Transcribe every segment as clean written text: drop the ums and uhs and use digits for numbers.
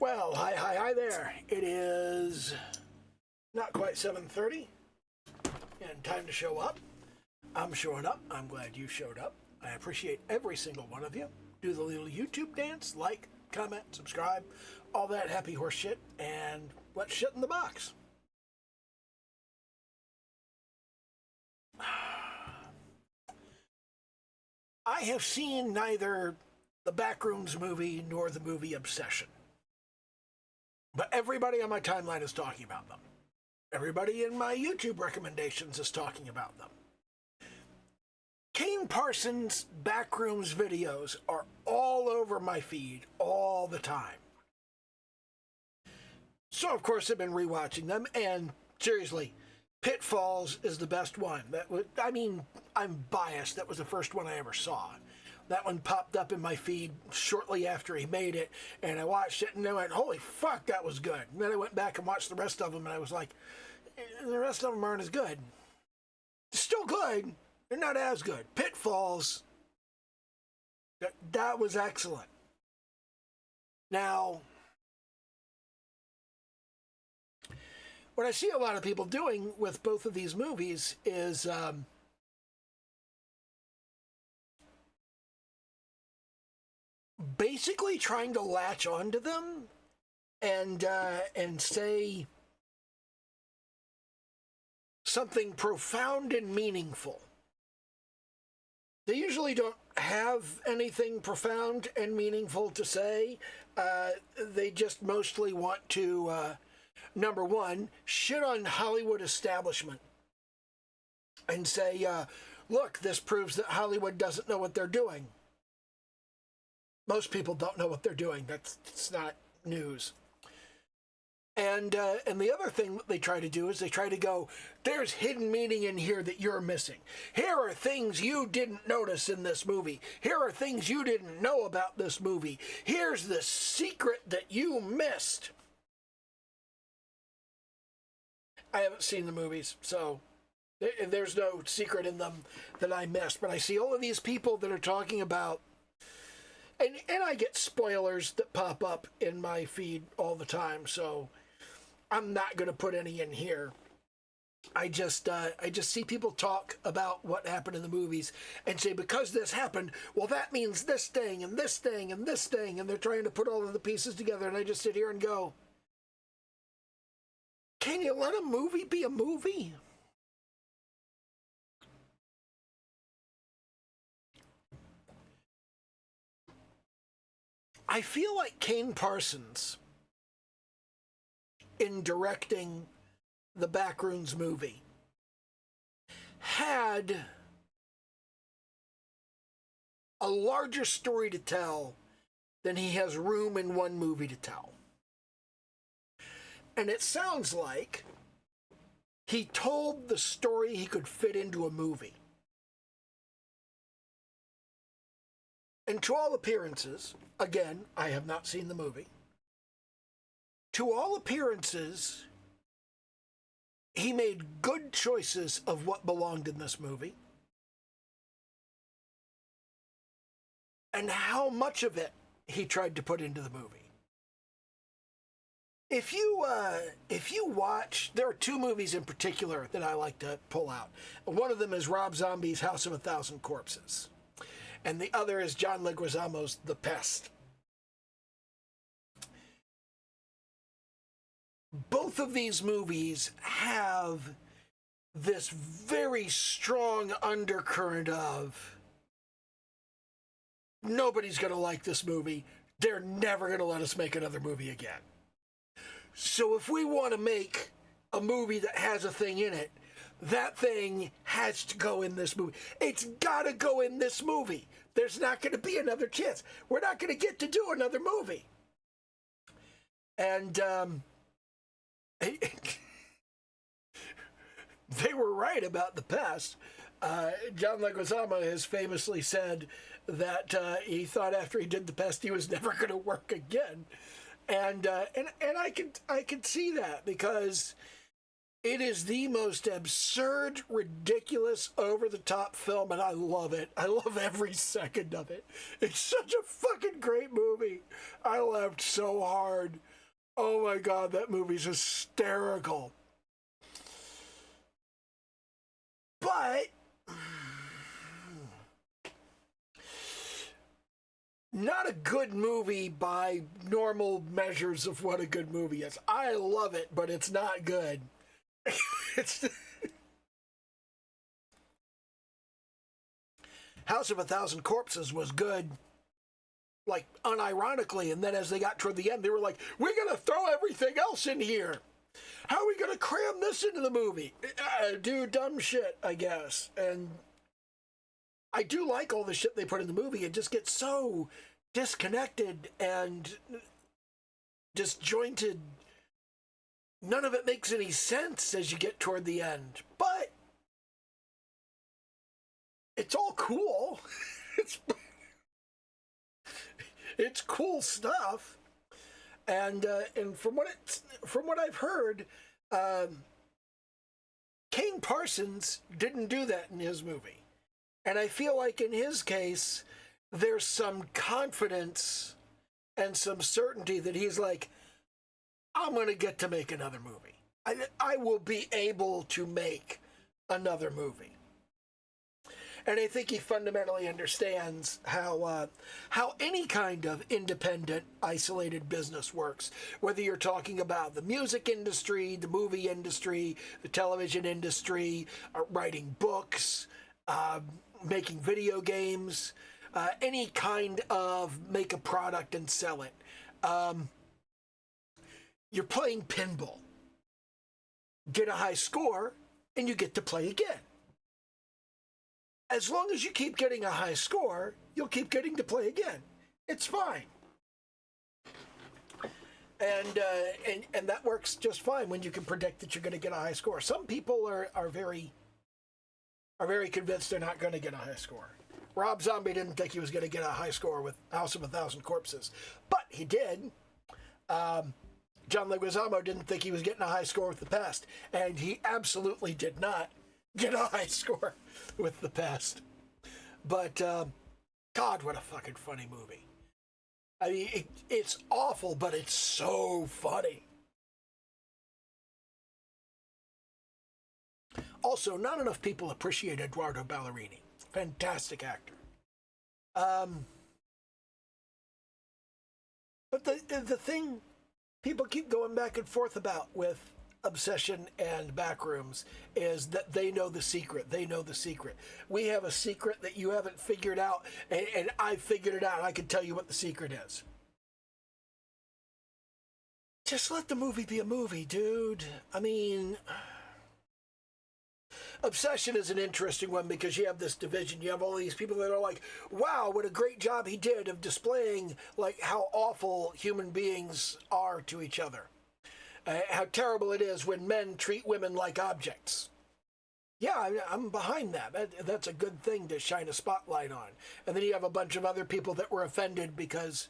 Well, hi there. It is not quite 7:30 and time to show up. I'm showing up. I'm glad you showed up. I appreciate every single one of you. Do the little YouTube dance, like, comment, subscribe, all that happy horse shit, and let's shit in the box. I have seen neither the Backrooms movie nor the movie Obsession. But everybody on my timeline is talking about them. Everybody in my YouTube recommendations is talking about them. Kane Parsons' Backrooms videos are all over my feed all the time. So, of course, I've been rewatching them, and seriously, Pitfalls is the best one. I'm biased. That was the first one I ever saw. That one popped up in my feed shortly after he made it, and I watched it, and I went, holy fuck, that was good. And then I went back and watched the rest of them, and I was like, the rest of them aren't as good. Still good. They're not as good. Pitfalls, that was excellent. Now, what I see a lot of people doing with both of these movies is basically trying to latch onto them and say something profound and meaningful. They usually don't have anything profound and meaningful to say. They just mostly want to, number one, shit on Hollywood establishment and say, look, this proves that Hollywood doesn't know what they're doing. Most people don't know what they're doing. It's not news. And the other thing that they try to do is they try to go, there's hidden meaning in here that you're missing. Here are things you didn't notice in this movie. Here are things you didn't know about this movie. Here's the secret that you missed. I haven't seen the movies, so there's no secret in them that I missed. But I see all of these people that are talking about, and I get spoilers that pop up in my feed all the time, so I'm not going to put any in here. I just see people talk about what happened in the movies and say, because this happened, well, that means this thing and this thing and this thing, and they're trying to put all of the pieces together, and I just sit here and go, can you let a movie be a movie? I feel like Kane Parsons, in directing the Backrooms movie, had a larger story to tell than he has room in one movie to tell. And it sounds like he told the story he could fit into a movie. And to all appearances, again, I have not seen the movie. To all appearances, he made good choices of what belonged in this movie. And how much of it he tried to put into the movie. If you watch, there are two movies in particular that I like to pull out. One of them is Rob Zombie's House of a Thousand Corpses. And the other is John Leguizamo's The Pest. Both of these movies have this very strong undercurrent of nobody's going to like this movie. They're never going to let us make another movie again. So if we want to make a movie that has a thing in it, that thing has to go in this movie. It's got to go in this movie. There's not going to be another chance. We're not going to get to do another movie. And they were right about The Pest. John Leguizamo has famously said that he thought after he did The Pest he was never going to work again. And I could see that, because It is the most absurd, ridiculous, over-the-top film, and I love it. I love every second of it. It's such a fucking great movie. I laughed so hard. Oh my God, that movie's hysterical. But not a good movie by normal measures of what a good movie is. I love it, but it's not good. It's House of a Thousand Corpses was good, like unironically, and then as they got toward the end, they were like, "We're gonna throw everything else in here. How are we gonna cram this into the movie?" Do dumb shit, I guess. And I do like all the shit they put in the movie. It just gets so disconnected and disjointed. None of it makes any sense as you get toward the end. But it's all cool. It's cool stuff. And from what I've heard, Kane Parsons didn't do that in his movie. And I feel like in his case, there's some confidence and some certainty that he's like, I'm going to get to make another movie. I will be able to make another movie. And I think he fundamentally understands how any kind of independent, isolated business works. Whether you're talking about the music industry, the movie industry, the television industry, writing books, making video games, any kind of make a product and sell it. You're playing pinball. Get a high score, and you get to play again. As long as you keep getting a high score, you'll keep getting to play again. It's fine. And that works just fine when you can predict that you're going to get a high score. Some people are very convinced they're not going to get a high score. Rob Zombie didn't think he was going to get a high score with House of a Thousand Corpses, but he did. John Leguizamo didn't think he was getting a high score with The Pest, and he absolutely did not get a high score with The Pest. But, God, what a fucking funny movie. I mean, it's awful, but it's so funny. Also, not enough people appreciate Eduardo Ballerini. Fantastic actor. But the thing people keep going back and forth about with Obsession and Backrooms is that they know the secret. They know the secret. We have a secret that you haven't figured out, and I figured it out, and I can tell you what the secret is. Just let the movie be a movie, dude. I mean, Obsession is an interesting one because you have this division. You have all these people that are like, wow, what a great job he did of displaying like how awful human beings are to each other. How terrible it is when men treat women like objects. Yeah, I'm behind that. That's a good thing to shine a spotlight on. And then you have a bunch of other people that were offended because,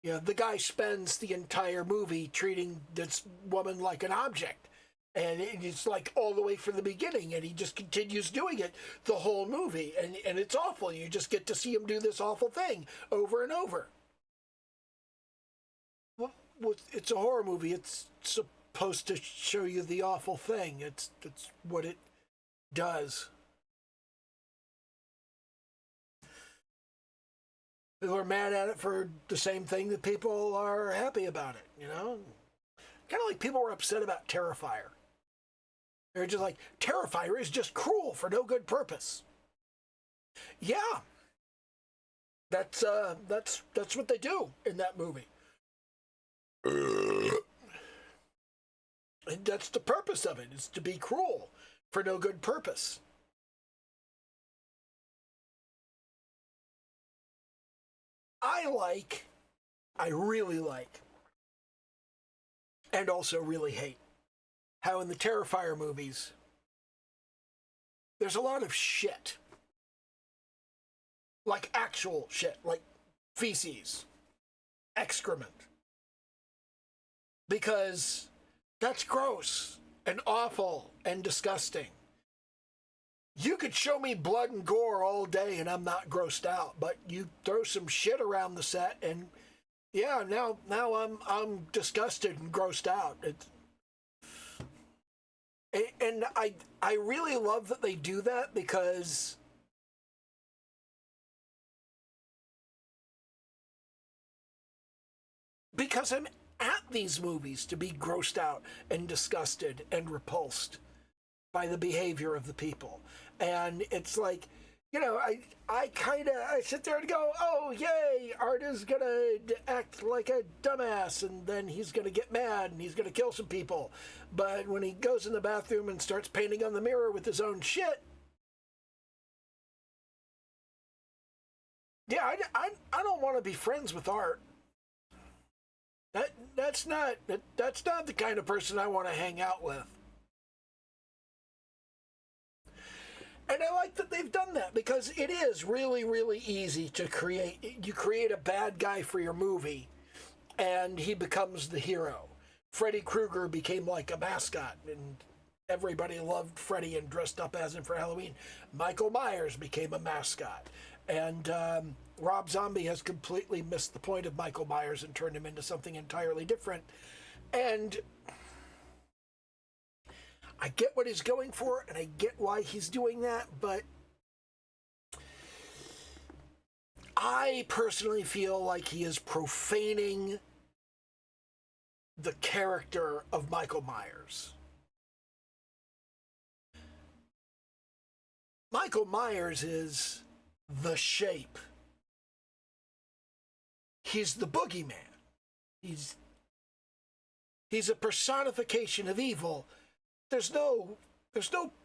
you know, the guy spends the entire movie treating this woman like an object. And it's like all the way from the beginning, and he just continues doing it the whole movie. And it's awful. You just get to see him do this awful thing over and over. Well, it's a horror movie. It's supposed to show you the awful thing. It's what it does. People are mad at it for the same thing that people are happy about it, you know? Kind of like people were upset about Terrifier. They're just like, Terrifier is just cruel for no good purpose. Yeah. That's what they do in that movie. And that's the purpose of it, is to be cruel for no good purpose. I really like, and also really hate, how in the Terrifier movies, there's a lot of shit. Like actual shit, like feces, excrement. Because that's gross. and awful and disgusting. You could show me blood and gore all day and I'm not grossed out, but you throw some shit around the set and yeah, now I'm disgusted and grossed out. And I really love that they do that because I'm at these movies to be grossed out and disgusted and repulsed by the behavior of the people. And it's like, you know, I sit there and go, oh, yay, Art is going to act like a dumbass, and then he's going to get mad, and he's going to kill some people. But when he goes in the bathroom and starts painting on the mirror with his own shit, yeah, I don't want to be friends with Art. That's not the kind of person I want to hang out with. And I like that they've done that because it is really, really easy to create a bad guy for your movie and he becomes the hero. Freddy Krueger became like a mascot and everybody loved Freddy and dressed up as him for Halloween. Michael Myers became a mascot. And Rob Zombie has completely missed the point of Michael Myers and turned him into something entirely different. And I get what he's going for, and I get why he's doing that, but I personally feel like he is profaning the character of Michael Myers. Michael Myers is the Shape. He's the boogeyman. He's a personification of evil. There's no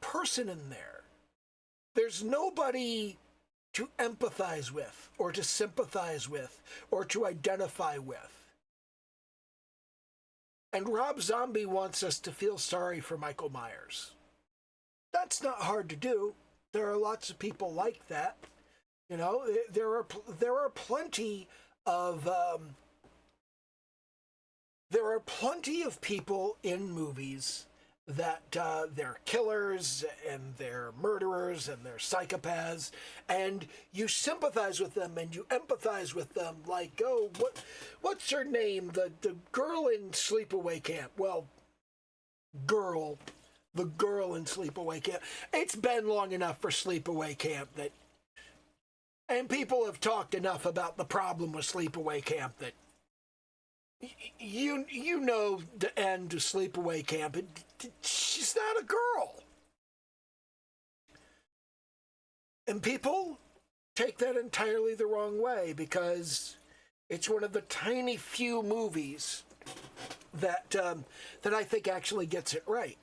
person in there. There's nobody to empathize with or to sympathize with or to identify with. And Rob Zombie wants us to feel sorry for Michael Myers. That's not hard to do. There are lots of people like that. You know, there are plenty of people in movies that they're killers and they're murderers and they're psychopaths, and you sympathize with them and you empathize with them. Like, oh, what's her name? The girl in Sleepaway Camp. Well, the girl in Sleepaway Camp. It's been long enough for Sleepaway Camp that, and people have talked enough about the problem with Sleepaway Camp that you know the end to Sleepaway Camp. She's not a girl. And people take that entirely the wrong way because it's one of the tiny few movies that I think actually gets it right.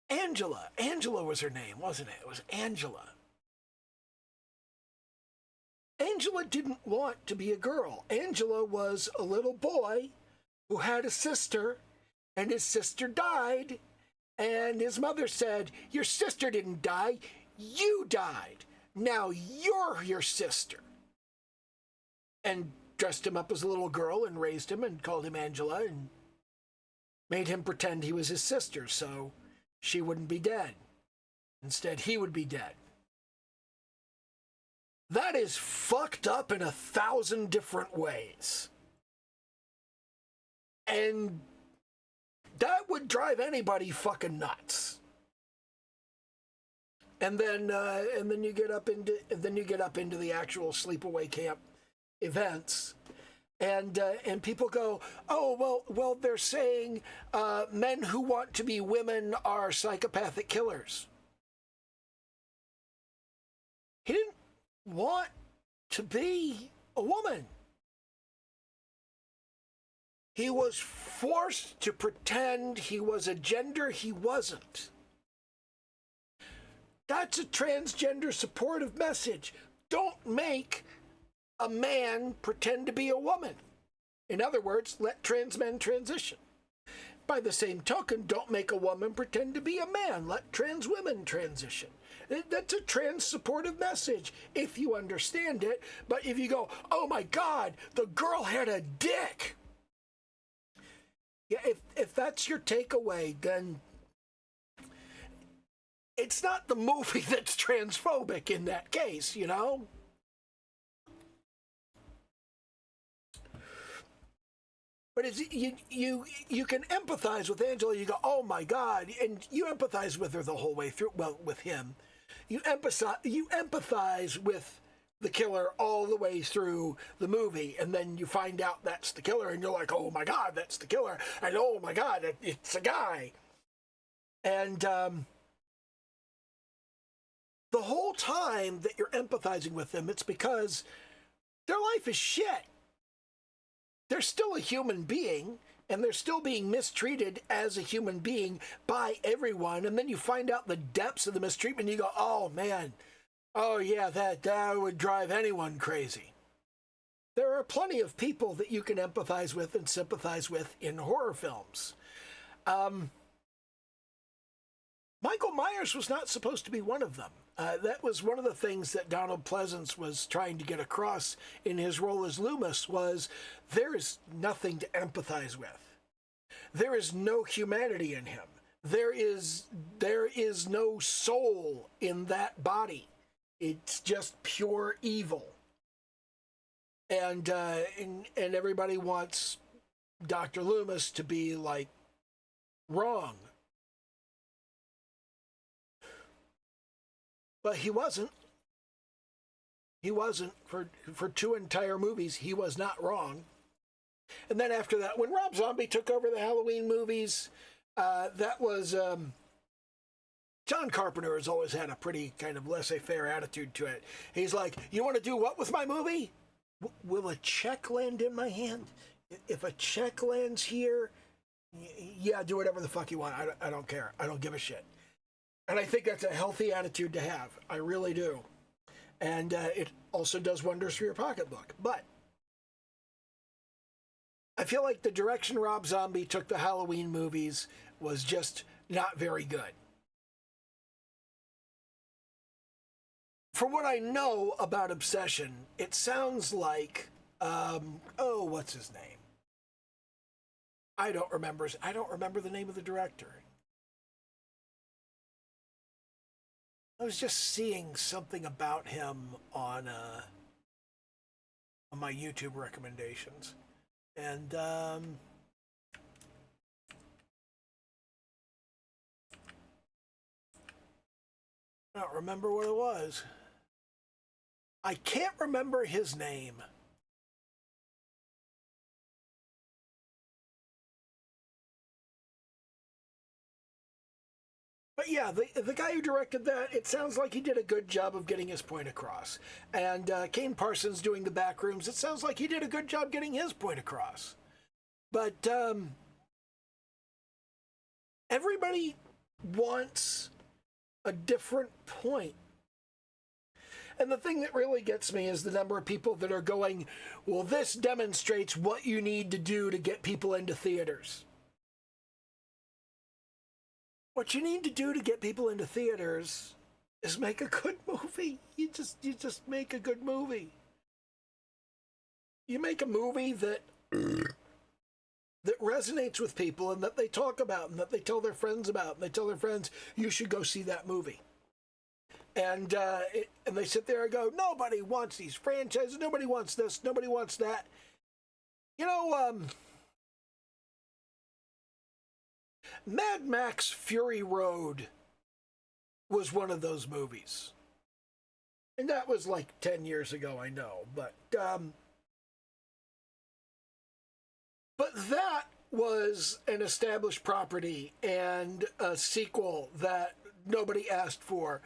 Angela was her name, wasn't it? It was Angela. Angela didn't want to be a girl. Angela was a little boy who had a sister, and his sister died, and his mother said, your sister didn't die, you died. Now you're your sister. And dressed him up as a little girl and raised him and called him Angela and made him pretend he was his sister so she wouldn't be dead. Instead, he would be dead. That is fucked up in 1,000 different ways. And that would drive anybody fucking nuts. And then you get up into the actual Sleepaway Camp events, and people go, oh well they're saying men who want to be women are psychopathic killers. He didn't want to be a woman. He was forced to pretend he was a gender he wasn't. That's a transgender supportive message. Don't make a man pretend to be a woman. In other words, let trans men transition. By the same token, don't make a woman pretend to be a man. Let trans women transition. That's a trans supportive message if you understand it. But if you go, oh my God, the girl had a dick. Yeah, if that's your takeaway, then it's not the movie that's transphobic in that case, you know? But it's, you can empathize with Angela. You go, oh my God, and you empathize with her the whole way through. Well, with him, you empathize with the killer all the way through the movie, and then you find out that's the killer, and you're like, oh my God, that's the killer, and oh my God, it's a guy, and the whole time that you're empathizing with them, it's because their life is shit. They're still a human being, and they're still being mistreated as a human being by everyone. And then you find out the depths of the mistreatment, and you go, oh man, oh yeah, that would drive anyone crazy. There are plenty of people that you can empathize with and sympathize with in horror films. Michael Myers was not supposed to be one of them. That was one of the things that Donald Pleasance was trying to get across in his role as Loomis was there is nothing to empathize with. There is no humanity in him. There is no soul in that body. It's just pure evil. And everybody wants Dr. Loomis to be like wrong. But he wasn't. He wasn't. For 2 entire movies, he was not wrong. And then after that, when Rob Zombie took over the Halloween movies, that was... John Carpenter has always had a pretty kind of laissez-faire attitude to it. He's like, you want to do what with my movie? Will a check land in my hand? If a check lands here, yeah, do whatever the fuck you want. I don't care. I don't give a shit. And I think that's a healthy attitude to have. I really do. And it also does wonders for your pocketbook. But I feel like the direction Rob Zombie took the Halloween movies was just not very good. From what I know about Obsession, it sounds like, what's his name? I don't remember the name of the director. I was just seeing something about him on my YouTube recommendations. And I don't remember what it was. I can't remember his name. But yeah, the guy who directed that, it sounds like he did a good job of getting his point across. And Kane Parsons doing the Backrooms, it sounds like he did a good job getting his point across. But everybody wants a different point. And the thing that really gets me is the number of people that are going, well, this demonstrates what you need to do to get people into theaters. What you need to do to get people into theaters is make a good movie. You just make a good movie. You make a movie that resonates with people and that they talk about and that they tell their friends about and they tell their friends, you should go see that movie. And they sit there and go, nobody wants these franchises, nobody wants this, nobody wants that. You know, Mad Max Fury Road was one of those movies. And that was like 10 years ago, I know. But that was an established property and a sequel that nobody asked for.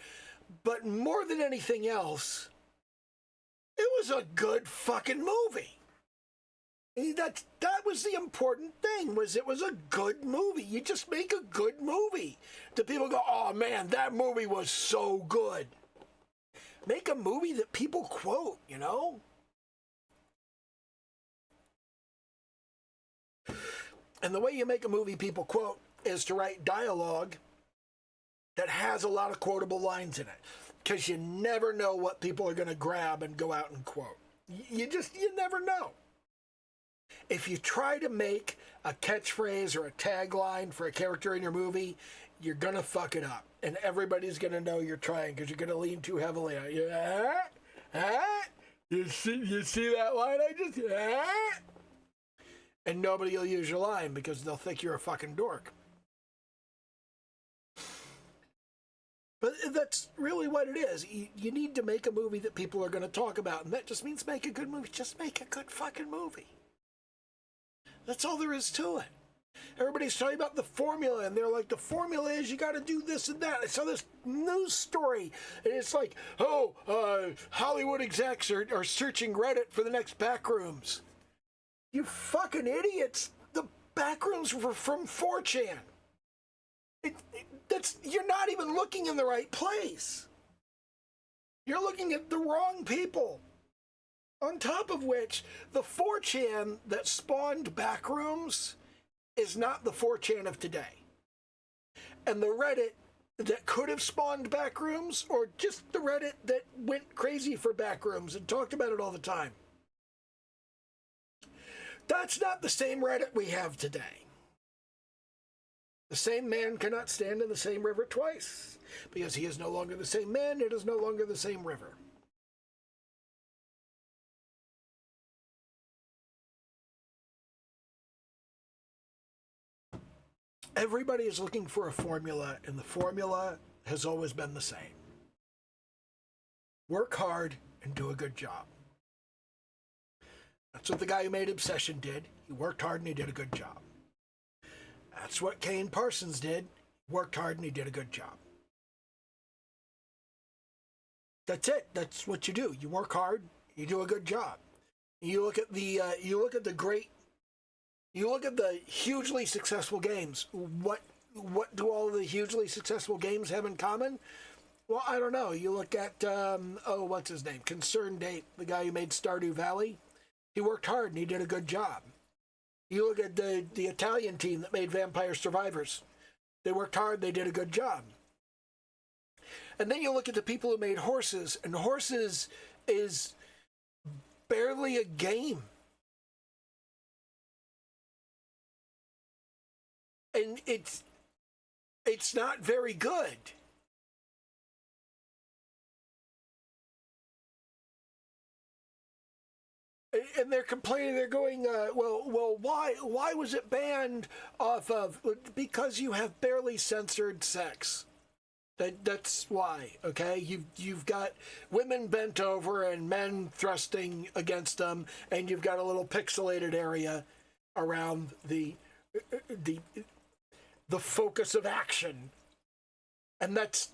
But more than anything else, it was a good fucking movie. That was the important thing, was it was a good movie. You just make a good movie. The people go, oh man, that movie was so good. Make a movie that people quote, you know? And the way you make a movie people quote is to write dialogue that has a lot of quotable lines in it, because you never know what people are going to grab and go out and quote. You never know. If you try to make a catchphrase or a tagline for a character in your movie, you're going to fuck it up. And everybody's going to know you're trying, because you're going to lean too heavily on it. You see that line I just... And nobody will use your line because they'll think you're a fucking dork. But that's really what it is. You need to make a movie that people are going to talk about, and that just means make a good movie. Just make a good fucking movie. That's all there is to it. Everybody's talking about the formula, and they're like, the formula is you got to do this and that. I saw this news story, and it's like, Hollywood execs are searching Reddit for the next Backrooms. You fucking idiots. The Backrooms were from 4chan. You're not even looking in the right place. You're looking at the wrong people. On top of which, the 4chan that spawned Backrooms is not the 4chan of today. And the Reddit that could have spawned Backrooms, or just the Reddit that went crazy for Backrooms and talked about it all the time, that's not the same Reddit we have today. The same man cannot stand in the same river twice, because he is no longer the same man, it is no longer the same river. Everybody is looking for a formula, and the formula has always been the same. Work hard and do a good job. That's what the guy who made Obsession did. He worked hard and he did a good job. That's what Kane Parsons did. He worked hard and he did a good job. That's it. That's what you do. You work hard, you do a good job. You look at the hugely successful games. What do all the hugely successful games have in common? Well, I don't know. You look at what's his name? Concerned Ape, the guy who made Stardew Valley. He worked hard and he did a good job. You look at the Italian team that made Vampire Survivors. They worked hard, they did a good job. And then you look at the people who made Horses, and Horses is barely a game. And it's not very good. And they're complaining, they're going, why was it banned off of? Because you have barely censored sex. That's why, okay? You've got women bent over and men thrusting against them, and you've got a little pixelated area around the focus of action. And that's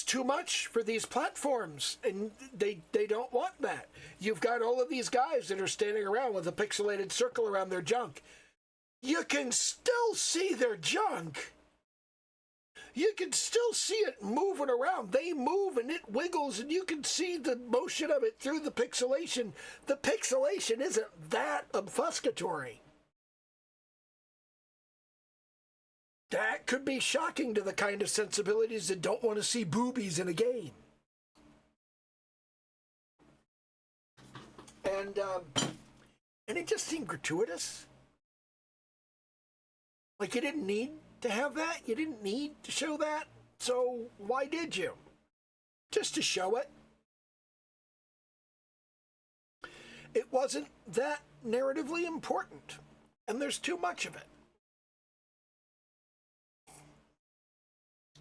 too much for these platforms, and they don't want that. You've got all of these guys that are standing around with a pixelated circle around their junk. You can still see their junk. You can still see it moving around. They move and it wiggles, and you can see the motion of it through the pixelation. The pixelation isn't that obfuscatory. That could be shocking to the kind of sensibilities that don't want to see boobies in a game. And it just seemed gratuitous. Like, you didn't need to have that. You didn't need to show that. So why did you? Just to show it. It wasn't that narratively important. And there's too much of it.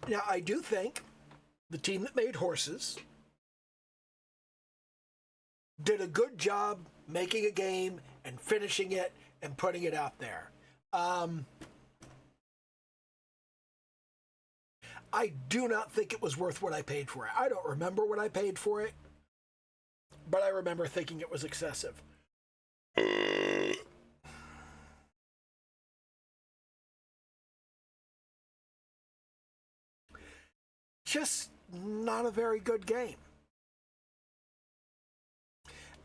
Now, I do think the team that made Horses did a good job making a game and finishing it and putting it out there. I do not think it was worth what I paid for it. I don't remember what I paid for it, but I remember thinking it was excessive. Just not a very good game.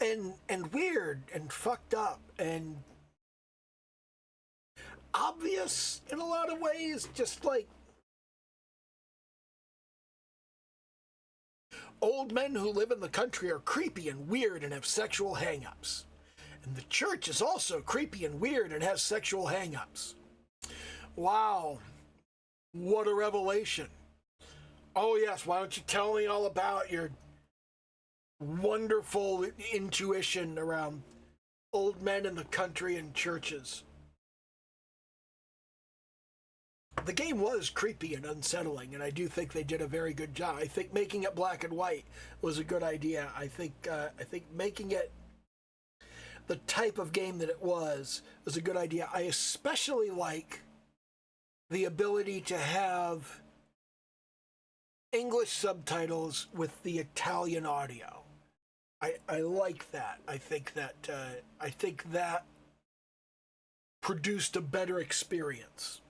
And weird and fucked up and obvious in a lot of ways, just like Old men who live in the country are creepy and weird and have sexual hang-ups. And the church is also creepy and weird and has sexual hang-ups. Wow. What a revelation. Oh yes, why don't you tell me all about your wonderful intuition around old men in the country and churches. The game was creepy and unsettling, and I do think they did a very good job. I think making it black and white was a good idea. I think making it the type of game that it was a good idea. I especially like the ability to have English subtitles with the Italian audio. I like that. I think that produced a better experience.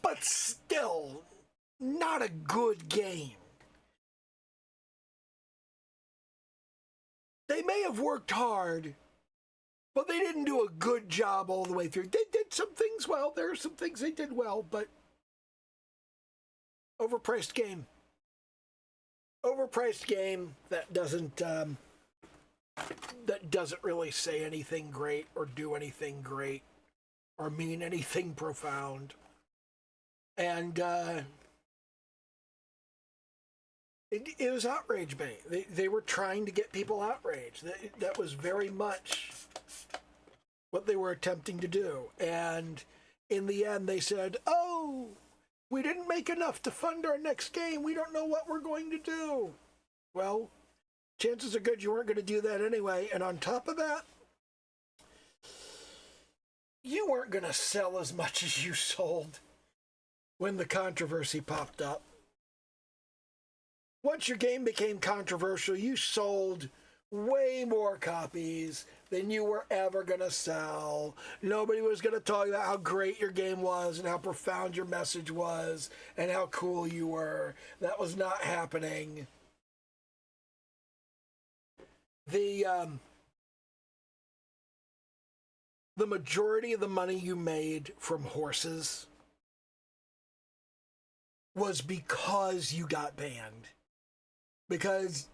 But still, not a good game. They may have worked hard, but they didn't do a good job all the way through. They did some things well. There are some things they did well, but overpriced game. Overpriced game that doesn't really say anything great or do anything great or mean anything profound. And it was outrage bait. They were trying to get people outraged. That was very much what they were attempting to do. And in the end, they said, oh, we didn't make enough to fund our next game. We don't know what we're going to do. Well, chances are good you weren't going to do that anyway. And on top of that, you weren't going to sell as much as you sold when the controversy popped up. Once your game became controversial, you sold way more copies than you were ever going to sell. Nobody was going to talk about how great your game was and how profound your message was and how cool you were. That was not happening. The majority of the money you made from horses was because you got banned. Because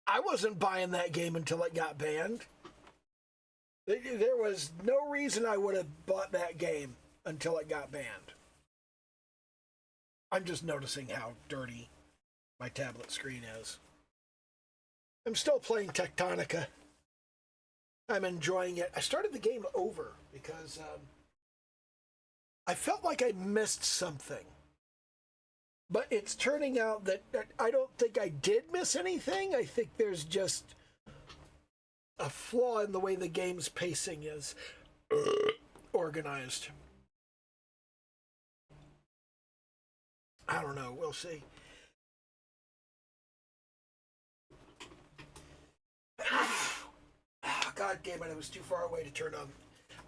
I wasn't buying that game until it got banned. There was no reason I would have bought that game until it got banned. I'm just noticing how dirty my tablet screen is. I'm still playing Tectonica. I'm enjoying it. I started the game over because I felt like I missed something. But it's turning out that I don't think I did miss anything. I think there's just a flaw in the way the game's pacing is organized. I don't know. We'll see. God damn it, I was too far away to turn on.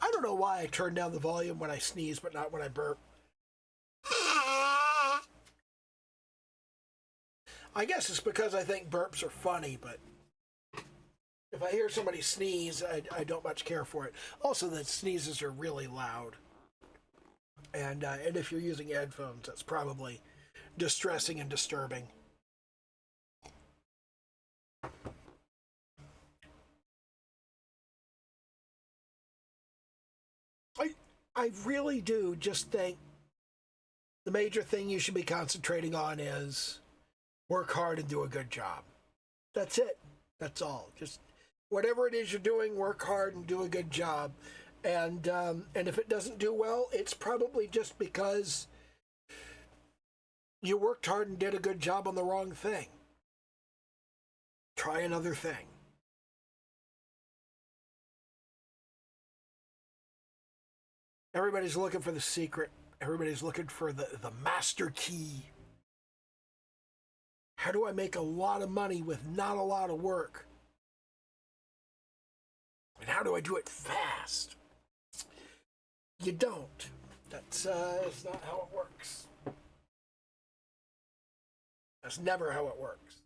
I don't know why I turn down the volume when I sneeze, but not when I burp. I guess it's because I think burps are funny, but if I hear somebody sneeze, I don't much care for it. Also, the sneezes are really loud. And if you're using headphones, that's probably distressing and disturbing. I really do just think the major thing you should be concentrating on is work hard and do a good job. That's it. That's all. Just whatever it is you're doing, work hard and do a good job. And if it doesn't do well, it's probably just because you worked hard and did a good job on the wrong thing. Try another thing. Everybody's looking for the secret. Everybody's looking for the master key. How do I make a lot of money with not a lot of work? And how do I do it fast? You don't. That's not how it works. That's never how it works.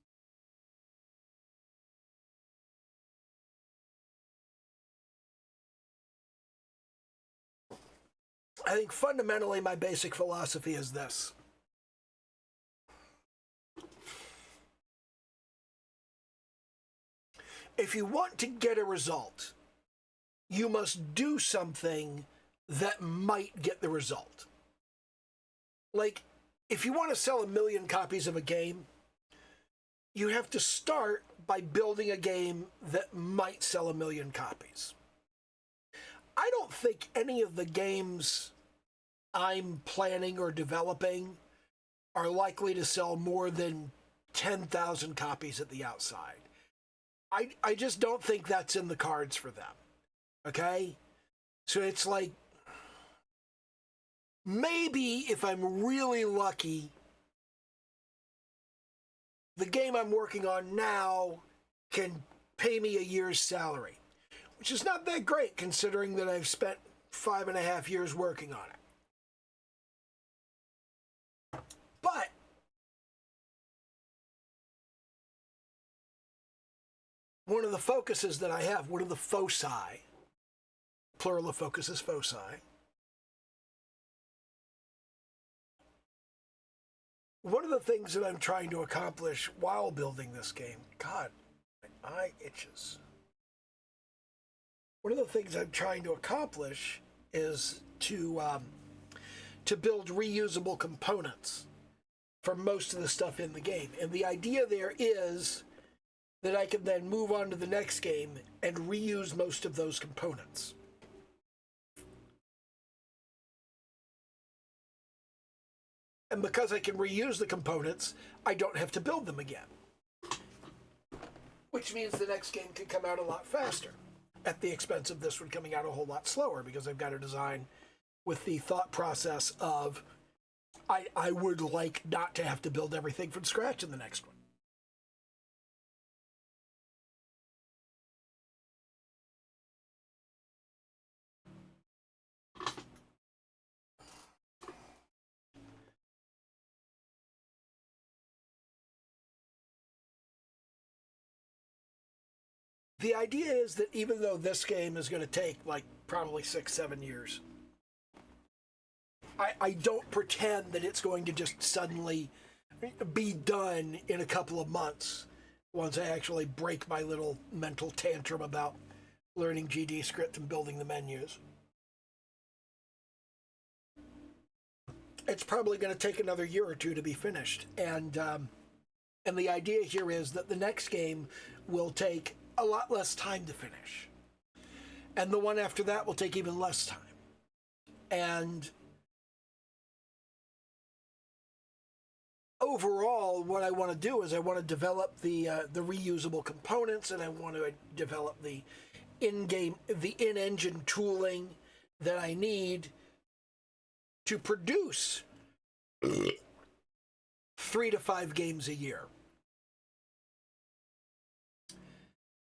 I think fundamentally my basic philosophy is this. if you want to get a result, you must do something that might get the result. Like, if you want to sell 1 million copies of a game, you have to start by building a game that might sell 1 million copies. I don't think any of the games I'm planning or developing are likely to sell more than 10,000 copies at the outside. I just don't think that's in the cards for them. Okay? So it's like, maybe if I'm really lucky, the game I'm working on now can pay me a year's salary, which is not that great considering that I've spent 5.5 years working on it. But one of the focuses that I have, one of the foci, plural of focus is foci, one of the things that I'm trying to accomplish while building this game, God, my eye itches. One of the things I'm trying to accomplish is to build reusable components for most of the stuff in the game. And the idea there is that I can then move on to the next game and reuse most of those components. And because I can reuse the components, I don't have to build them again. Which means the next game can come out a lot faster, at the expense of this one coming out a whole lot slower, because I've got to design with the thought process of I would like not to have to build everything from scratch in the next one. The idea is that even though this game is going to take like probably 6-7 years, I don't pretend that it's going to just suddenly be done in a couple of months once I actually break my little mental tantrum about learning GD script and building the menus. It's probably going to take another year or two to be finished. And the idea here is that the next game will take a lot less time to finish. And the one after that will take even less time. And overall, what I want to do is I want to develop the reusable components, and I want to develop the in-engine tooling that I need to produce 3 to 5 games a year.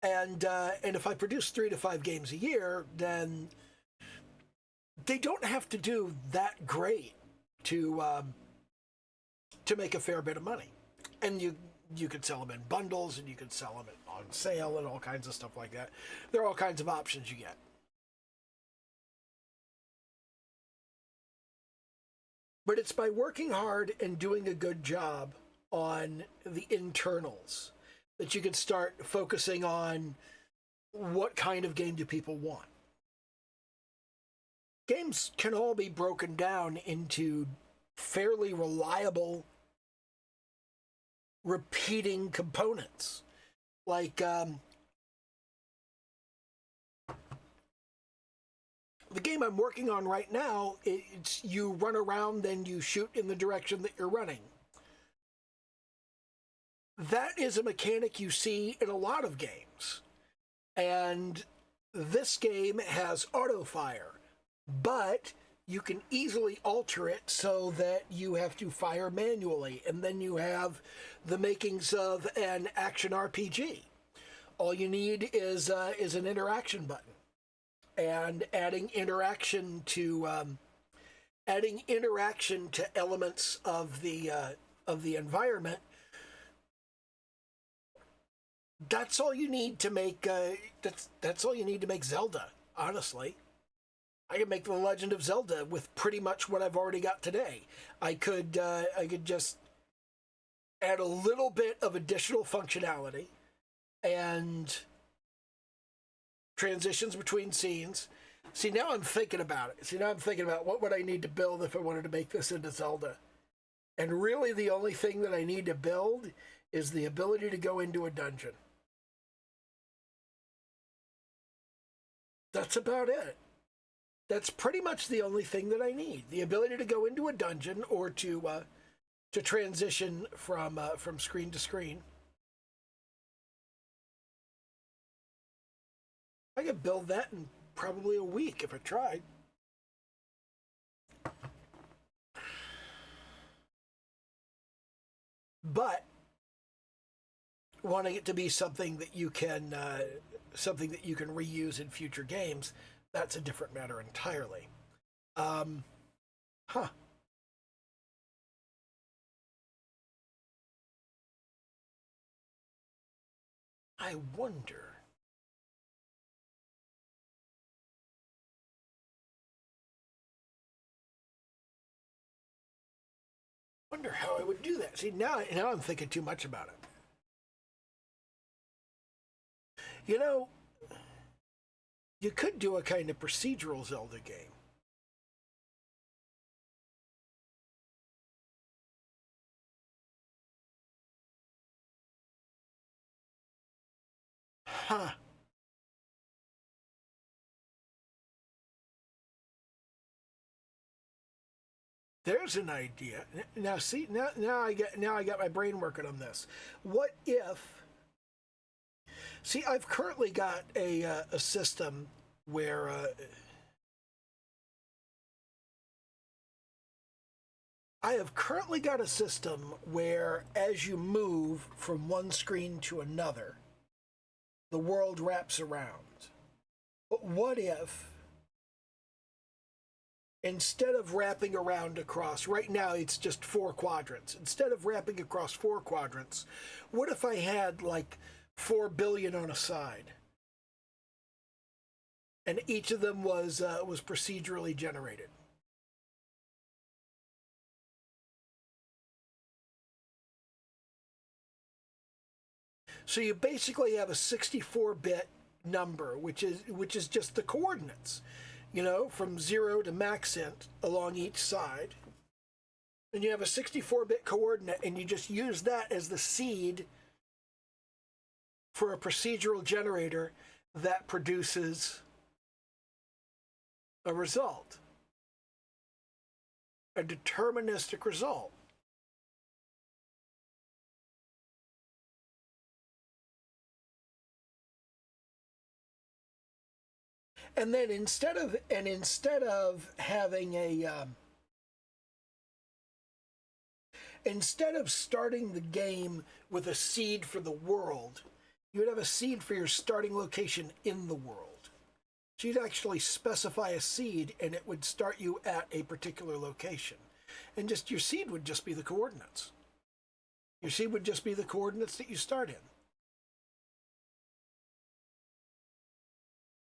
And if I produce 3 to 5 games a year, then they don't have to do that great to make a fair bit of money. And you could sell them in bundles, and you could sell them on sale, and all kinds of stuff like that. There are all kinds of options you get. But it's by working hard and doing a good job on the internals that you can start focusing on what kind of game do people want. Games can all be broken down into fairly reliable, repeating components. Like, the game I'm working on right now, it's you run around and you shoot in the direction that you're running. That is a mechanic you see in a lot of games. And this game has auto fire, but you can easily alter it so that you have to fire manually, and then you have the makings of an action RPG. All you need is an interaction button, and adding interaction to elements of the environment. That's all you need to make. That's all you need to make Zelda. Honestly, I can make The Legend of Zelda with pretty much what I've already got today. I could just add a little bit of additional functionality, and transitions between scenes. See, now I'm thinking about it. See, now I'm thinking about what would I need to build if I wanted to make this into Zelda. And really the only thing that I need to build is the ability to go into a dungeon. That's about it. That's pretty much the only thing that I need. The ability to go into a dungeon or to transition from screen to screen. I could build that in probably a week if I tried. But wanting it to be something that you can reuse in future games, that's a different matter entirely. Huh. I wonder. Wonder how I would do that. See, now I'm thinking too much about it. You know, you could do a kind of procedural Zelda game. Huh. There's an idea. Now see, now I got my brain working on this. What if? See, I've currently got a system where I have currently got a system where as you move from one screen to another, the world wraps around. But what if instead of wrapping around across, right now it's just 4 quadrants. Instead of wrapping across 4 quadrants, what if I had like 4 billion on a side? And each of them was procedurally generated. So you basically have a 64-bit number, which is just the coordinates, from 0 to maxent along each side. And you have a 64-bit coordinate, and you just use that as the seed for a procedural generator that produces a result, a deterministic result. And then instead of having instead of starting the game with a seed for the world, you would have a seed for your starting location in the world. So you'd actually specify a seed, and it would start you at a particular location, and just your seed would just be the coordinates. Your seed would just be the coordinates that you start in.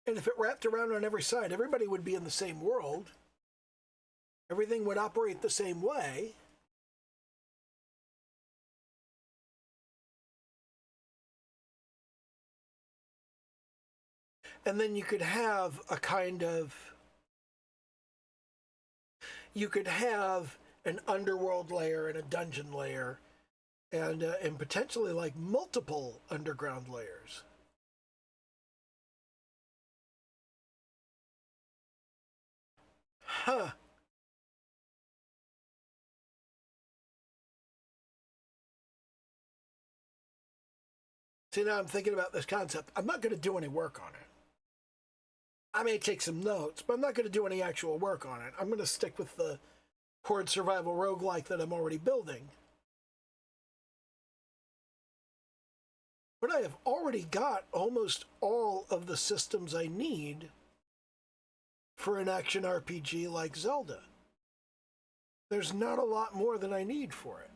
And if it wrapped around on every side, everybody would be in the same world. Everything would operate the same way. And then you could have an underworld layer and a dungeon layer, and potentially like multiple underground layers. Huh. See, now I'm thinking about this concept. I'm not going to do any work on it. I may take some notes, but I'm not going to do any actual work on it. I'm going to stick with the horde survival roguelike that I'm already building. But I have already got almost all of the systems I need for an action RPG like Zelda. There's not a lot more than I need for it.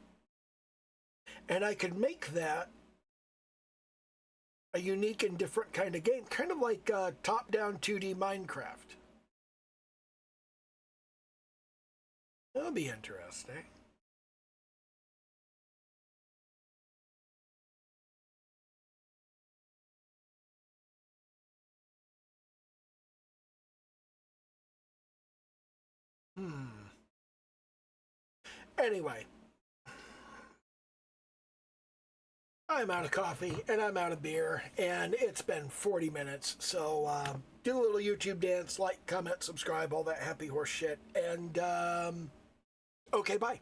And I could make that a unique and different kind of game, kind of like top-down 2D Minecraft. That'll be interesting. Anyway, I'm out of coffee and I'm out of beer, and it's been 40 minutes. So do a little YouTube dance, like, comment, subscribe, all that happy horse shit. And okay, bye.